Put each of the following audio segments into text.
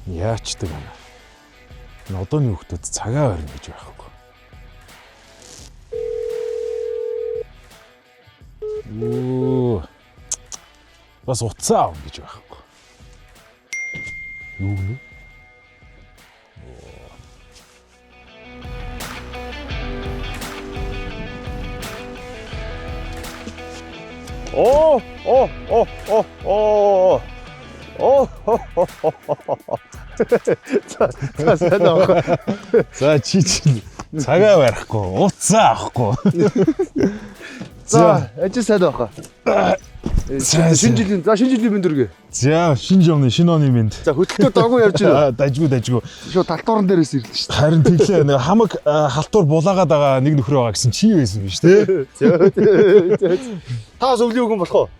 Яачдаг байна. Энэ одооны хүүхдүүд цагаа барина гэж байхгүй. Бас уцаа авна гэж байхгүй. Юу гэнэ? За чи цагаа барихгүй, уцаа авахгүй. За, ажил сайн байх. Шинэ жилийн мэнд өргөө. За, шинэ оны мэнд. За, хөтөлбөр дагуу явж байна. Дажгүй. Шууд талтууран дээрээс ирлээ шүү дээ. Харин тэглээ нэг хамаг халтур булаагаад байгаа нэг нөхөр байгаа гэсэн чи байсан биш үү? Та өвлийн үгэн болох уу?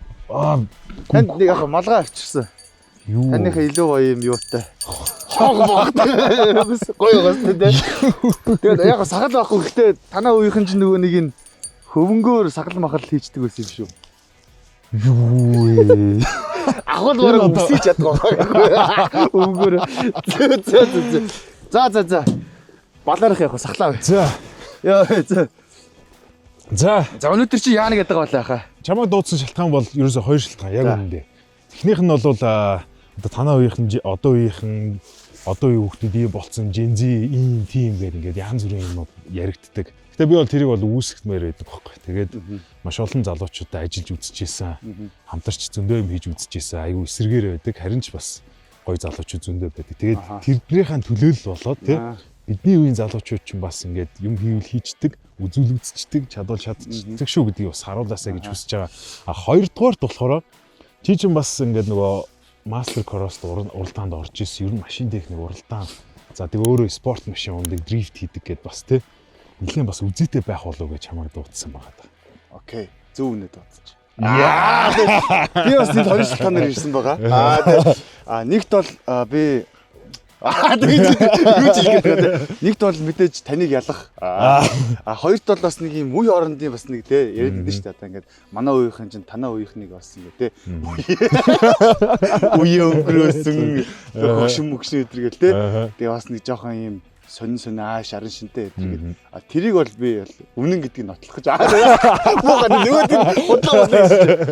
Танд нэг яг малгай авчирсан. Юу? Танийхаа илүү гоё юм юутай. Хог багтай. Гоё гостой дээ. Тэгээд яг сагал байхгүй гэхдээ танаа үеийнхэн чинь нөгөө нэг ин хөвөнгөөр сагал махал хийчдэг байсан юм шүү. Юу? Ахвал бараг үсэж чадгаа. Хөвөнгөөр. За. Балаарах яг сахлаа бай. За. Яа. За өнөөдөр чи яана гэдэг байлаа хаа. Чамайг дуудсан шалтгаан бол ерөөсөй хоёр шалтгаан яг үнэндээ. Эхнийх нь бол одоо танаа үеийнхэн одоо үеийнхэн одоо үеийн хүүхдүүд ий болцсон Gen-Z ийм тийм гэдэг ингээд янз бүрийн юмуд яригддаг. Гэтэ би бол тэрийг бол үүсгэмээр байдаг байхгүй. Тэгээд маш олон залуучуудаа ажиллаж үзчихсэн. Хамтарч зөндөө юм хийж үзчихсэн. Айгу эсэргээр байдаг. Харин ч бас гоё залуучууд зөндөө байдаг. Тэгээд тэрнийхэн төлөөлөл болоод тий бидний үеийн залуучууд ч бас ингээд юм хийвэл хийчдэг, үзүүл үзчихдэг, чадвал чадчихдаг шүү гэдгийг бас харуулаасаа гэж хүсэж байгаа. Хоёрдугаарт болохоор чи чинь бас ингээд нөгөө Master Cross уралдаанд орж ирсэн. Ер нь машин техник уралдаан. За тэг өөрөө спорт машин ундаг, дрифт хийдэг гэд бас тий нэлээд бас үзээтэй байх болов гэж чамайг дуудсан байгаа даа. Окей. Зөв үнэ дуудсан. Би бас энэ хоёр шалтгаанаар ирсэн байгаа. Нэгт бол би нэгт бол мэдээж таныг ялах. Хоёрт бол бас нэг юм үе орондын бас нэг те яриад байдаг шүү дээ. Одоо ингээд манай үеийнхэн чинь танаа үеийнхнийг бас ингээд те үе өнгөрөөсөн хөгшин өдргээл те. Тэгээ бас нэг жоохон юм сонин шарын шинтэй гэдэг. Тэрийг бол би үнэн гэдгийг нотлох гэж буугаад нөгөөд нь бодлоо.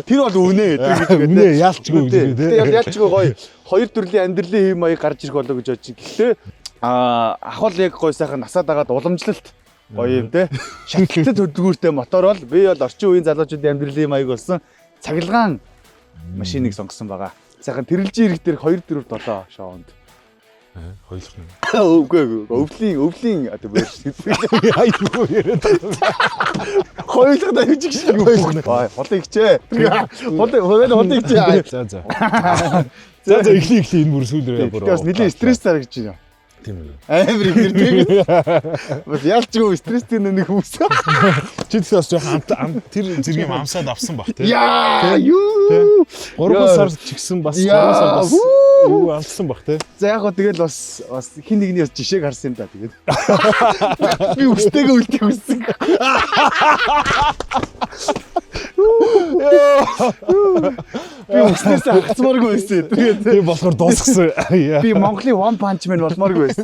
Тэр бол үнэ гэдэг. Үнэ яалчгүй гэдэг. Тэгээ яалчгүй гоё. Хоёр төрлийн амьдралын хэм маяг гарч ирэх болоо гэж бодчих. Гэхдээ ахвал яг гоё сайхан насаад агаад уламжлалт гоё юм те. Шатлалтай төлөвлөгөөтэй мотор бол би бол орчин үеийн залуучуудын амьдралын маяг болсон цахилгаан машиныг сонгосон байгаа. Сайхан тэрэлжийн ирэх дээр 2 4 7 шоонд. Хойлох юм. Үгүй өвлийн одоо бэрш гэдэг. Айгүй яриад. Хойлох тавьж шиг юм. Холыг хичээ. Холыг хичээ. За эхлээ энэ бүр сүүлрээ бүр. Бас нэлийн стресс зарагч байна. Тийм үү. Амар их тийм. Бас ялчгүй стресстэй нэг хүмүүс. Чи бас жоохон тэр зэргийн амсаад авсан баг тийм. Яа юу. 3 сар ч гэсэн бас 3 сар бас юу алдсан баг тийм. За яг гоо тэгэл бас хин нэгний бас жишээг харсан юм да тэгээд. Би өстэйгээ үлдэх хүссэн. Би өснөөсөө хацмааргүй байсан. Би болохоор дуусгасан. Би Монголын One Punch Man болмооргүй байсан.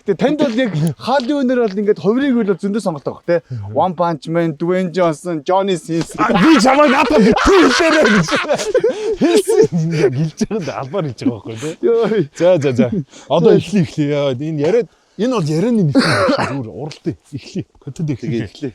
Гэтэ танд бол яг Hollywood-ээр бол ингээд хувирыг бол зөндөө сонголт байгаа те. One Punch Man, Dwayne Johnson, Johnny Sins. Би чамайг надад битүү хэлээрэй гэж. Хэлсэн. Яг хэлж байгаанд албаар хийж байгаа байхгүй те. За. Одоо эхлэе. Энэ яриад энэ бол ярианы нэг юм зүгээр уралдаа эхлэе. Контент эхлэе.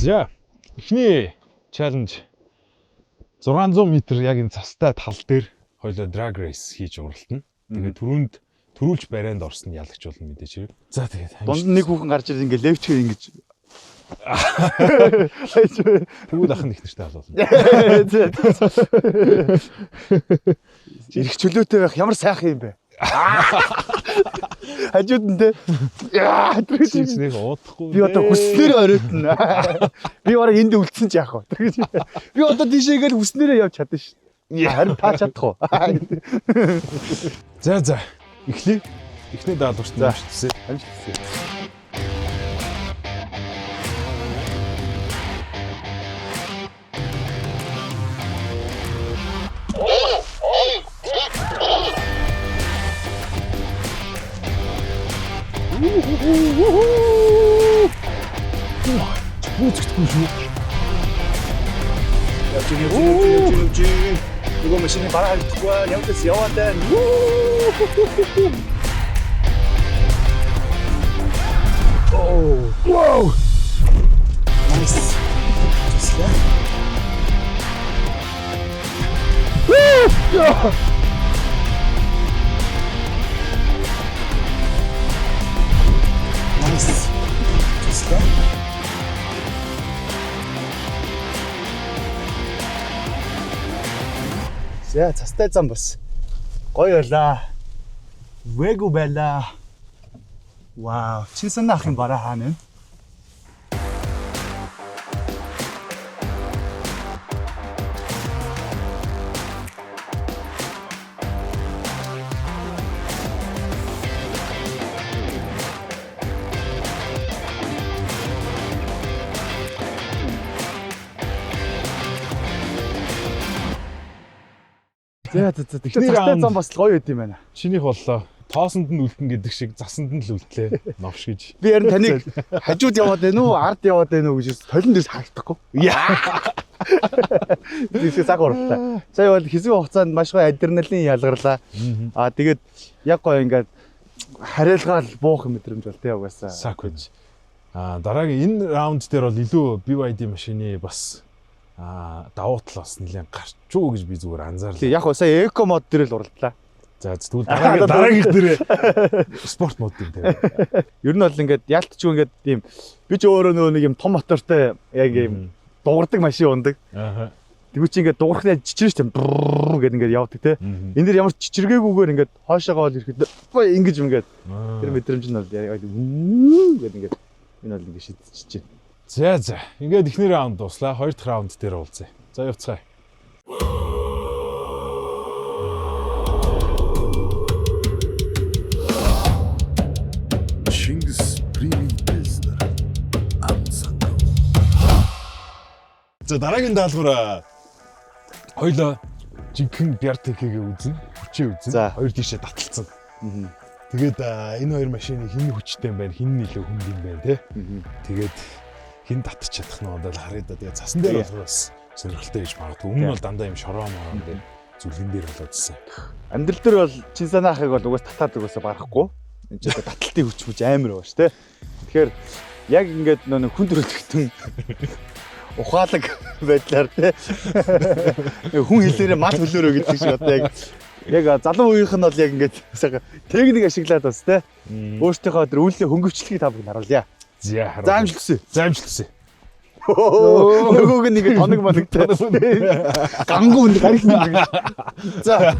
За эхний чаленж 600 м яг энэ цастай тал дээр хоёлоо drag race хийж уралтна. Тэгээд түрүүнд төрүүлж барайнд орсон ялагч болно мэдээч хэрэг. За тэгээд дунд нэг хүүхэн гарч ирээд ингээ левчээр ингэж тэгвэл ах нь их нэртэй болов. Ирэх чөлөөтэй байх ямар сайхан юм бэ? Хажууд нь те. Яа, нэг уудахгүй. Би одоо хүснээр оройтно. Би бараг энд үлдсэн ч яах вэ? Би одоо тийшээгээл хүснээрээ явж чадна ш. Харин та чадах уу? За эхлэе. Эхний даалгаварт нь амжилтсаа. Үүсгэхгүй шүү. Явж. Нөгөө машины бараа хайхгүй явдас яваад байна. Oh, wow. Nice. Woo! Nice. Just that. За цастай зам бас гоё байлаа. Вэгу байлаа. Вау, чинсэн ахын бараа хаана вэ? За цастай зам бас гоё байд юм байна. Чинийх боллоо. Тоосонд нь үлдэн гэдэг шиг засанд нь л үлдлээ. Новш гэж. Би харин таныг хажууд яваад байна уу, ард яваад байна уу гэж толон дээрс харагдахгүй. Яа. Тийш цаг уралтай. Сая бол хэсэг хугацаанд маш гоё адреналин ялгарлаа. Тэгээд яг гоё ингээд хариалгаал буух мэдрэмж бол тий угаасаа. Сак гэж. Дараагийн энэ раунд дээр бол илүү BYD машины бас давуу тал бас нэлээд гарч юу гэж би зүгээр анзаарлаа. Яг уу сая эко мод дээр л уралдлаа. За тэгвэл дараагийнх дээр спорт мод дээр. Ер нь бол ингээд яалтчгүй ингээд тийм би ч өөрөө нэг юм том мотортой яг юм дуурдаг машин ундаг. Тэгвэл чи ингээд дуурахнаа жичрэн штэ гэд ингээд явдаг те. Энэ дэр ямар чичргээгүйгээр ингээд хоошоогоо л ирэхэд ингэж ингээд тэр мэдрэмж нь бол яг гэд ингээд энэ бол ингээд шидчихэж байна. За ингээд эхний раунд дуслаа. Хоёр дахь раунд дээр уулзъя. За явцгаая. За дараагийн даалгавар хоёлоо жинхэнэ Бяртекигээ үзнэ, хүчээ үзнэ. Хоёр тийшээ таталцсан. Тэгээд энэ хоёр машины хин хүчтэй юм байна, хин илүү хүнд юм байна те. Тэгээд хин татчих чадах нь одоо харъя да. Тэгээд цасан дээр бас сонирхолтой гэж магадгүй. Өмнө нь бол дандаа юм шороо морон дээр зүлгэн дээр болоодсэн. Амьдрал дээр бол чинсанаахыг бол угаас татаад угаасаа барахгүй. Энд ч таталтын хүч амар бааш те. Тэгэхээр яг ингээд нөө хүн төрөлтгтэн ухаалаг байдлаар те хүн хэлээрээ мал хөлөөрөө гэдэг шиг одоо яг залуу үеийнх нь бол яг ингээд техник ашиглаад бас те өөртөөхөө тэр үйлдэл хөнгөвчлөхийг та бүхэн харуулъя. За амжилт хүсье. Нөгөөг нь ингээд тоног моногтой гангуу үнд гарих. За.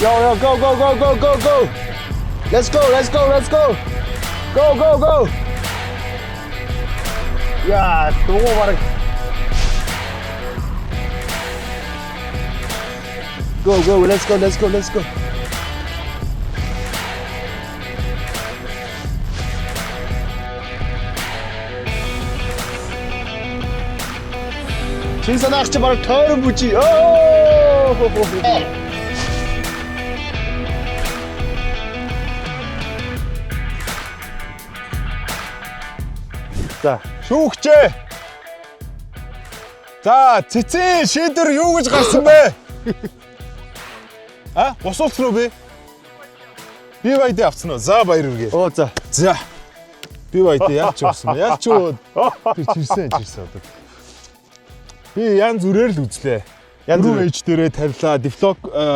Yo, go. Let's go. Go. Yeah, дугуй бараг. Go, let's go. Чинсанаах чи бараг тойрон бүжи. За. Шүүгчээ. За, цэцэн шийдвэр юу гэж гарсан бэ? Босуулт руу бэ? Би байд авцсан уу? За баяр үргээ. Оо за. За. Би байд яач явсан. Яач юу? Тэр чирсэн одоо. Би янз бүрээр л үзлээ. Янз Рүү бүр. ээж дээрээ тарилаа,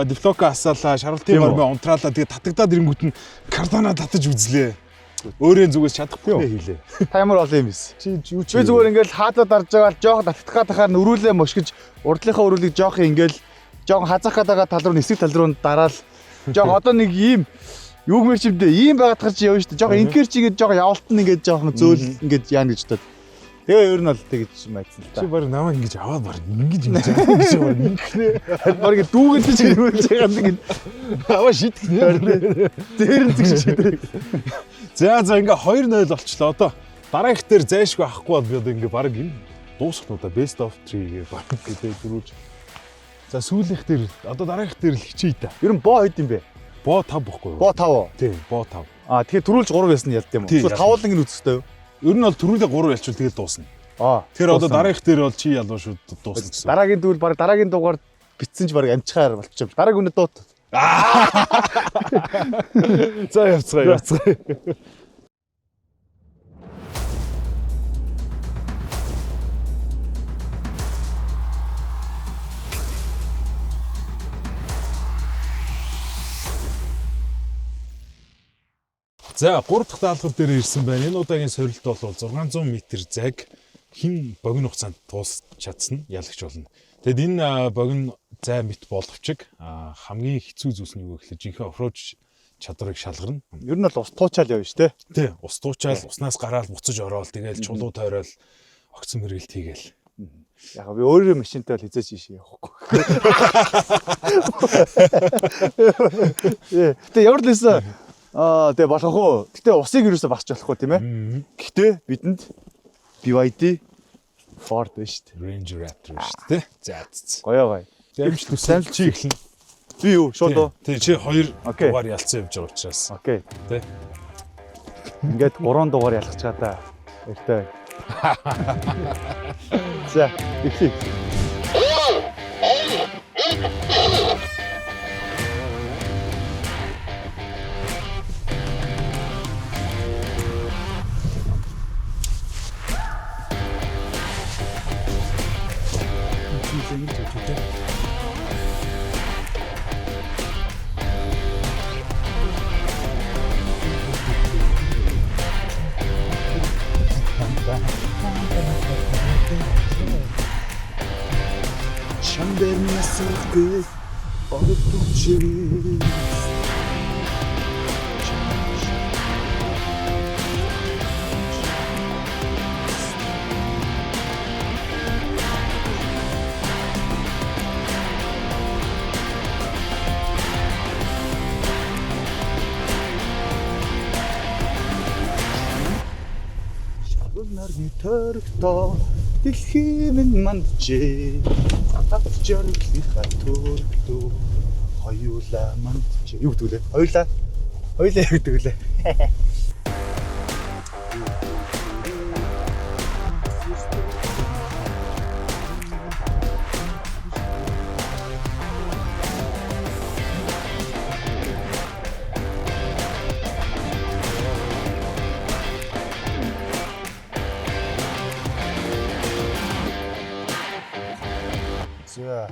дифлока асаалаа, шаралтын бармаа унтраалаа, тэгээ татагдаад ирэнгүүт нь кардана татаж үзлээ. Өөрөө зүгээс чадахгүй хийлээ. Та ямар олон юм биш. Чи юу ч Би зүгээр ингээл хаалаа дарж байгаа л жоох татах гадахаар нөрүүлээ мошгиж урдлынхаа өрөөлийг жоох ингээл жоох хазах гадаага тал руу нисэх тал руу дараал жоох одоо нэг ийм юу гэмэр чимдээ ийм байгаадахар чи явна шүү дээ. Жоох инкер чигээд жоох явалтан ингээд жоохон зөөл ингээд яана гэж бодод. Тэгээ ер нь бол тэгэж мэдсэн л чи та. баг намайг ингэж аваад баг ингэж ингэж баг ингэхнээ. Баг дүүгэл чи хөрүүлж байгаа нэг Аваа шитгэнэ. дээр нь зэг шийдвэр. За ингээ 2-0 болчлоо. Одоо дараа их дээр зайшгүй авахгүй бол би одоо ингээ баг энэ дуусах нь одоо best of 3 гээ баг гэдэг дөрүүлж. За сүүлийнх дээр одоо дараа их дээр л хичээе та. Ер нь боо хэд юм бэ? Боо 5 бохгүй юу? Боо 5. Тийм, боо 5. Тэгэхээр түрүүлж 3 байсан ялт юм уу? Тийм, Эсвэл тавууланг нь үзэхтэй юу? Ер нь бол түрүүлээ 3 ялчвал тэгэл дуусна. Тэгэхээр одоо дараагийнх дээр бол чи ялуу шүү дуусна гэсэн. Дараагийн дүүл баг дараагийн дугаар битсэн ч баг амжихаар болчихвол дараагийн үнэ дуут. За явцгаа. За 3 дахь даалгавар дээр ирсэн байна. Энэ удаагийн сорилт бол 600 м зайг хэн богино хугацаанд дуусч чадсан ялагч болно. Тэгэд энэ богино зай мэт боловч хамгийн хэцүү зүйлс нь юу гэхээр жинхэнэ офроуд чадварыг шалгарна. Ер нь бол ус туучаал явна шүү дээ. Тий, ус туучаал, уснаас гараал буцаж ороод тэгээл чулуу тойрол огцон мэргэлт хийгээл. Яг би өөрөө машинтай бол хизээч ийш явахгүй. Гэтэ ямар л байсан тэгээ болох уу? Гэтэ усыг юусоо басч болохгүй тийм ээ. Гэтэ бидэнд BYD Ford байна шүү дээ. Ranger Raptor шүү дээ. За. Гоё. Дэмж төсөөлж чи эхэлнэ. Би юу? Шууд уу? Тий, чи 2 Окей. дугаар ялцсан явж байгаа учраас. Окей. Тий. Ингээд 3 дугаар ялгах чаа та. Баяртай. За, эхлэе. Шамбэр насгүй одотчи. Нарны төрөгтөө дэлхийн минь мандчээ. Тавчралынхаа төрөгтөө хоёулаа мандчээ. Юу гэдэг вэ? Хоёулаа юу гэдэг вэ? За.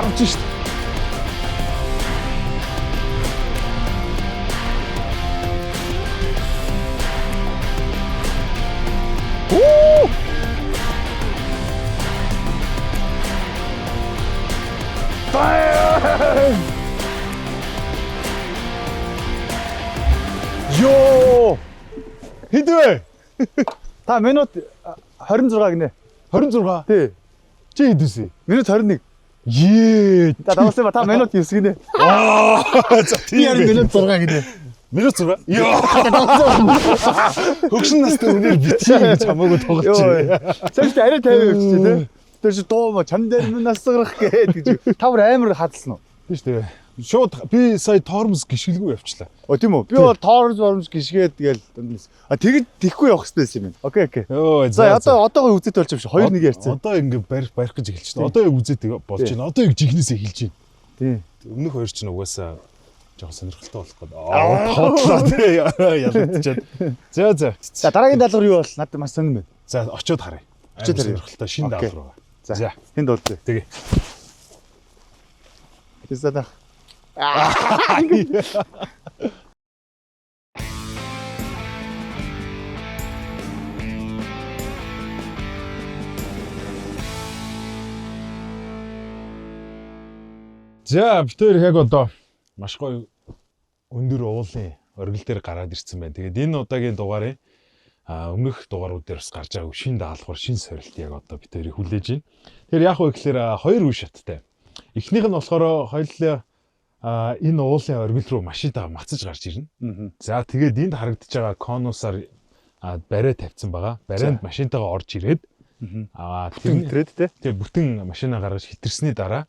харж шít. Йоо! Хэдвэ? Та минут 26 гинэ. 26. Тий. Чи хэдвэ? Минут 21. Ее. За давсан ба та минут 9 гинэ. Аа. За тийм. Минут 6 гинэ. Минут 6. Йоо. Хөгшин настай өнөр битгий гэж хамаагүй тоглож байна. Цааш арай 50 явчих тий. Тэр чи дуу мо чам дээр минь насгарах гээд гэж. Та бүр амар хадалсан уу? Тийм шүү дээ. Шууд би сая тормоз гიშгэлгүй явчлаа. Тийм үү. Би бол тоормж гიშгээд тэгэл тэгж тэхгүй явах хэрэгтэй юм. Окей. Йоо. За одоогоо үзэт болж юм шиг 2-1 ярьцсан. Одоо ингээ барих гэж эхэлж байна. Одоо яг үзэт болж байна. Одоо яг жигнэсээ эхэлж байна. Тийм. Өмнөх хоёр ч угаасаа жоохон сонирхолтой болох гээд. Хотлоо тий. Ялагдчихад. За. За дараагийн даалгавар юу бол надад маш сонирм байна. За очиод харъя. Очиод харъя. Сонирхолтой шинэ даалгавар. За. Тэнд болтой. Тэгээ. Тэсэдах. За битээр яг одоо маш гоё өндөр уулын оргил дээр гараад ирсэн байна. Тэгээд энэ удаагийн дугаарыг өмнөх дугаарууд дээр бас гарч байгаа шинэ даалгавар, шинэ сорилт яг одоо битээр хүлээж байна. Тэгэхээр яг вэ гэхээр хоёр үе шаттай. Эхнийх нь болохоор хоёулаа энэ уулын оргил руу машинтаа мацаж гарч ирнэ. За тэгээд энд харагдаж байгаа конусаар барай тавьсан байгаа. Барайнд машинтаагаа орж ирээд тэрээд те. Тэгээд бүтэн машинаа гаргаж хитэрсний дараа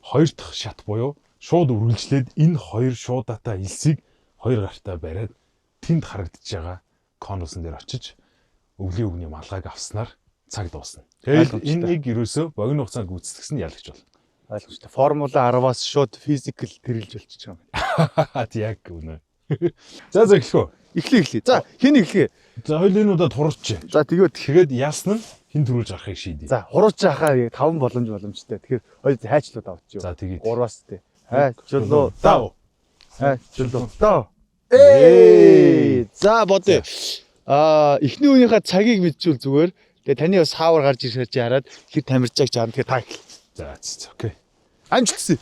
хоёр дахь шат буюу шууд үргэлжлээд энэ хоёр шуудаатай элсийг хоёр гартаа бариад тэнд харагдаж байгаа конусын дээр очиж өвлийн үгний малгайг авснаар цаг дуусна. Тэгээд энийг ерөөсөө богино хугацаанд гүйцэтгэсэн нь ялагч болно. Ойлгомжтой. Формула 10-аас шууд физикл тэрэлж болчихж байгаа юм. Яг үнэ. За эхлэв. Эхлэе. За хин эхлэе. За хоёул энэ удаад хурууч. За тэгээд яасан нь хин төрүүлж гарахыг шийдэе. За хурууч хахаа 5 боломжтой. Тэгэхээр хоёр хайчлууд авчих. За тэгээд 3-аас тээ. Хайчлуу дав. Хайчлуу дав. За бодъё. Эхний үеийнхээ цагийг мэдчихвэл зүгээр. Тэгээ таны бас хаавар гарч ирж хараад хэр тамирчааг чаана. Тэгээ та эхэл. За окей. Амжилтсан.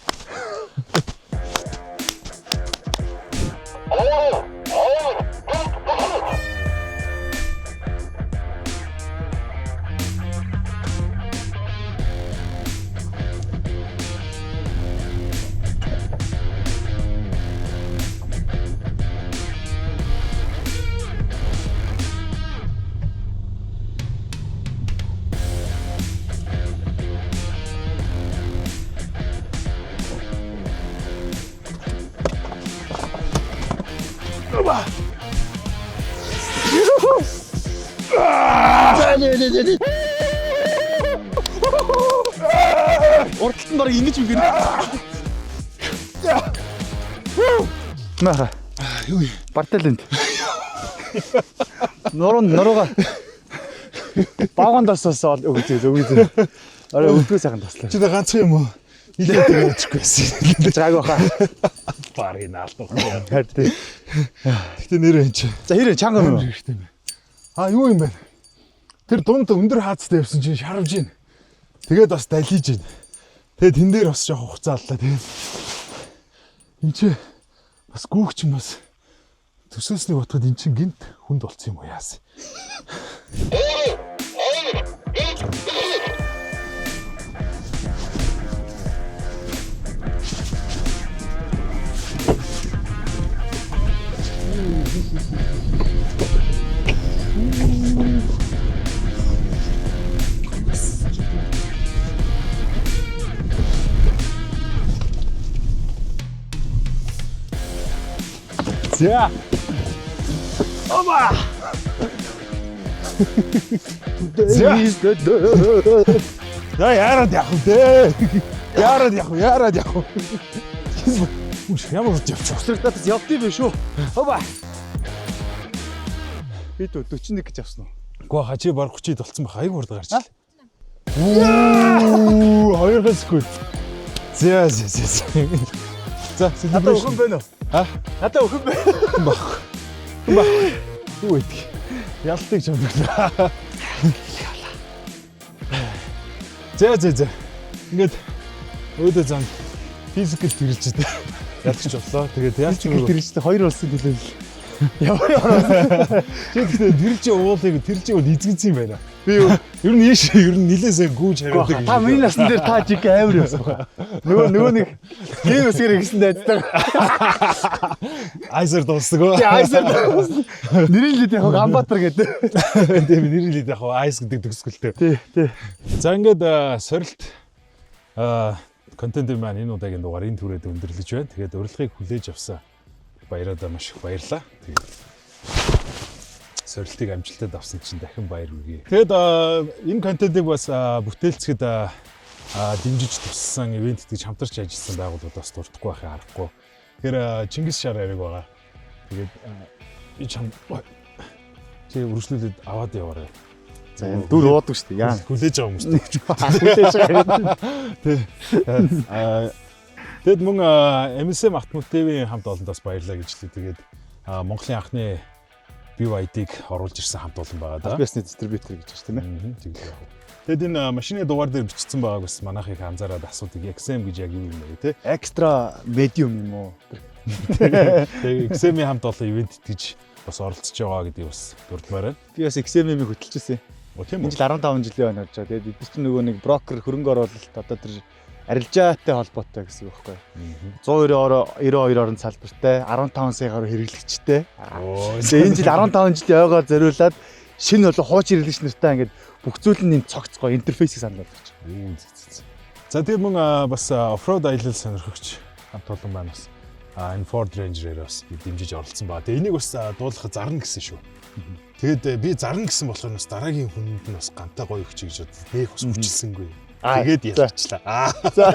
Урталт нь бараг ингэж үгэн. Наа. Юу юм? Барталент. Нурууга. Багонд тасаас өгөө. Арай өвдгөө сайхан таслаа. Чи ганцхан юм уу? Илээ тэгээ очихгүй байсан. Зааг баха. Барыг наалтах. Харин. Гэтэ нэрээ энэ чи. За хэрэг чанга юм. Юу юм бэ? Тэр дунд өндөр хаацтай явсан чинь шарвж гин. Тэгээд бас далиж гин. Тэгээд тэн дээр бас жоох хугацаа аллаа. Тэгээд энэ чи бас гүүгч юм бас төсөөсний бодоход эн чинь гинт хүнд болцсон юм уу яасан. За. Оба. Яарад явах дээ. Яарад явах. Үгүй ямар ч явчих. Усрагдаад явдсан байх шүү. Оба. Бид 41 гэж авсан уу? Гоо хачи баг 30-д болцсон байх. Айгу урд гарч ирлээ. Оо, 2 секунд. За. За, Надад өхөн байна уу? Надад өхөн байна. Баг. Юу идэх. Ялтыг ч өмдөглөө. За. Ингээд өөдөө зам физикл тэрэлж дээ. Ядчих боллоо. Тэгээд яаж ч тэр чинь хоёр улсын төлөөлөл. Ямар чи тэрэлж уулыг тэрэлж бол эзэгцсэн юм байна. Би ер нь нилээсээ гүүж хариудаг. Та миний насны дээр та жиг амар байсан байна. Нөгөө нэг гейм өсгөр гэсэн дайцдаг. Айсер дуусдаг. Айсер нэрэлээд яг Амбатар гэдэг. Тийм нэрэлээд яг айс гэдэг төгсгөлтэй. Тий. За ингээд сорилт контентын маань энэ удаагийн дугаар энэ түрээд өндөрлөж байна. Тэгээд урилгыг хүлээж авсан баяраа маш их баярлалаа. Тэгээд сорилтыг амжилтад авсан чинь дахин баяр хүргэе. Тэгээд энэ контентыг бас бүтээлцэхэд дэмжиж туссан ивент гэж хамтарч ажилласан байгууллагаас дуртахгүй байхыг харахгүй. Тэгэхээр Чингис Шар яриг байгаа. Тэгээд би чи үргэлжлүүлээд аваад яваарай. За энэ дүр уудаг шүү дээ. Яа. Хүлээж байгаа хүмүүс төгч. Хүлээж байгаа. Тэгэд мөн MSM автомотивын хамт олондоос баярлалаа гэж хэлээ. Тэгээд Монголын анхны BYD-г оруулж ирсэн хамт олон байгаа да. Албасны дистрибьютор гэж байна тийм ээ. Тийм яг. Тэгэд энэ машины дугаар дээр бичсэн байгааг бас манайхыг анзаараад асуудаг. XM гэж яг юу юм бэ те? Экстра медиум юм уу? Тэгээд XM-ийн хамт олон ивент гэж бас оролцож байгаа гэдгийг бас дурдмаар байна. Би бас XM-ийг хөтөлж ирсэн. Тийм үү? Энэ жил 15 жилийн хойно болж байгаа. Тэгээд бид чинь нөгөө нэг брокер хөрөнгө оруулалт одоо тэр арилжаатай холбоотой гэсэн үг байхгүй. 192 орн салбартай 15 сая гаруй хэрэглэгчтэй. Тэгээ энэ жил 15 жилийн ойгоор зориулаад шинэ болон хуучин хэрэглэгч нартай ингээд бүх зүйл нь цогцгоо интерфейсийг санал болгож байна. За тэгээд мөн бас оффроуд аялал сонирхогч хамт олон байна бас. Энэ Ford Ranger-ээр бас би дэмжиж оролцсон байгаа. Тэгээ энийг бас дуулах зарна гэсэн шүү. Тэгээд би зарна гэсэн болохоор бас дараагийн хүнд нь бас гантай гоё өгч гэж бод. Нэх бас хүчилсэнгүй. Тэгээд ялчлаа. За.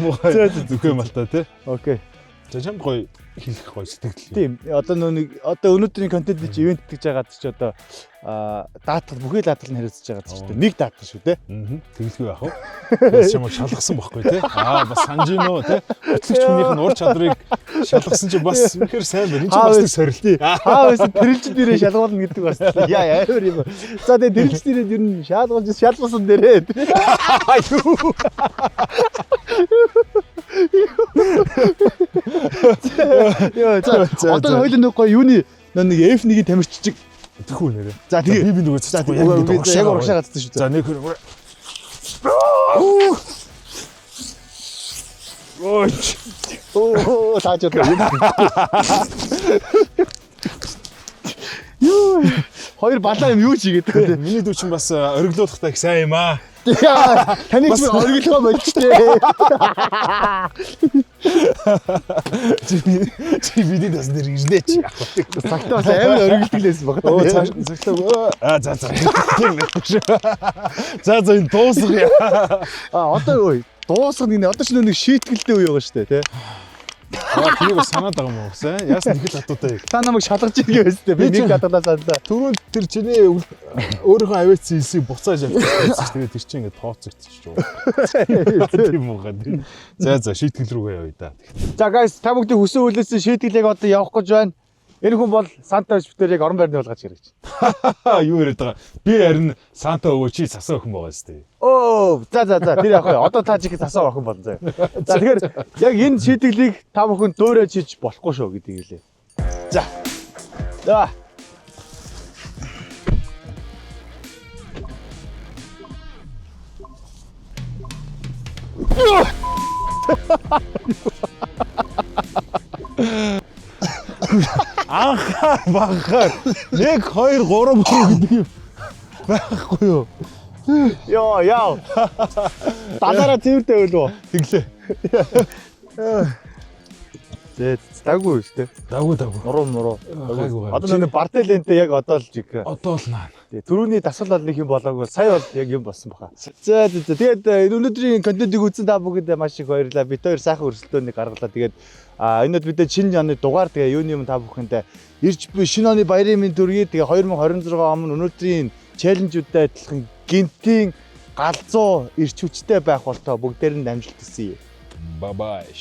Мухай зүгэн малтаа тий. Окей. За чамд гоё хэлэх гоё сэтгэл. Тийм. Одоо өнөөдрийн контент чи ивент гэж байгаад чи одоо дата бүхий датал нь хариуцж байгаа ч гэдэг. Нэг дата шүү те. Тэгэлгүй яах вэ? Бас чамайг шалгасан бохгүй те. Бас санаж гинөө те. Хөтлөгч хүнийх нь ур чадрыг шалгасан чи бас үнэхээр сайн байна. Энд чинь бас нэг сорилт. Бас тэрэлж дээрээ шалгуулна гэдэг бас. Яа амар юм. За тэгээ тэрэлж дээрээ ер нь шалгуулсан дээрээ. Яа за одоо хоёул нэг гоё юуны нэг F1-ийн тамирчиг тэхүү нэрээ. За тэгээ би нөгөө цэцгүй яг урагшаа гацсан шүү. За нэг хөр. Тааж одоо юу хоёр балаа юм юу ч игээд байгаа. Миний дүү чинь бас ориглуулахтай их сайн юм аа. Таны ч ориглохоо болчихтэй. Чи бидний бас нэр ирнэ чи. Цагтаа бас амар оригддаг лээс баг. Оо цагтаа за. За энэ дуусгая. Одоо ой дуусгах нэг одоо ч нэг шийтгэлтэй үе байгаа шүү дээ тий. Би бас санаад байгаа юм уу гэсэн. Яасан нэг л хатуутай. Та намайг шалгаж ирэх байсан тий. Би нэг хатуулаа саналаа. Түрүүнд тэр чиний өөрийнхөө авиацсан хэлсийг буцааж авчихсан. Тэгээд тэр чинь ингээд тооцогдчих жоо. Тийм уу гад. За шийтгэл рүүгээ явъя да. За guys та бүгдийн хүсэн хүлээсэн шийtгэлийг одоо явах гэж байна. Энэ хүн бол Санта шүтээр яг орон байрны болгож ирэж. Юу яриад байгаа. Би харин Санта өвөө чи сасаа охин байгаа сте. Оо за тэр яг одоо та чих сасаа охин болно заяа. За тэгэхээр яг энэ шийtгэлийг та бүхэн дөөрөө чиж болохгүй шүү гэдгийг хэлээ. За. Анхаар 1 2 3 гэдэг юм байхгүй юу? Яа. Далаараа цэвэртэй байлуу. Тэглээ. Даггүй шүү дээ. Даггүй. Муруу. Одоо нэг бартелентэй яг одоо л жиг. Одоо л наа. Төрөүний дасгал бол нэг юм болоогүй. Сая бол яг юм болсон баха. За тэгээд өнөөдрийн контентыг үзсэн та бүгд маш их баярлалаа. Бид хоёр сайхан өрсөлдөөнийг гаргалаа. Тэгээд энэ бид шинэ оны дугаар тэгээ юуны юм та бүхэндээ ирж буй шинэ оны баярын мэнд төргий. Тэгээ 2026 өмнө өнөөдрийн челленжүүдтэй адилхан гинтийн галзуу ирч хүчтэй байх болтоо бүгдээр нь амжилт хүсье. Bye bye.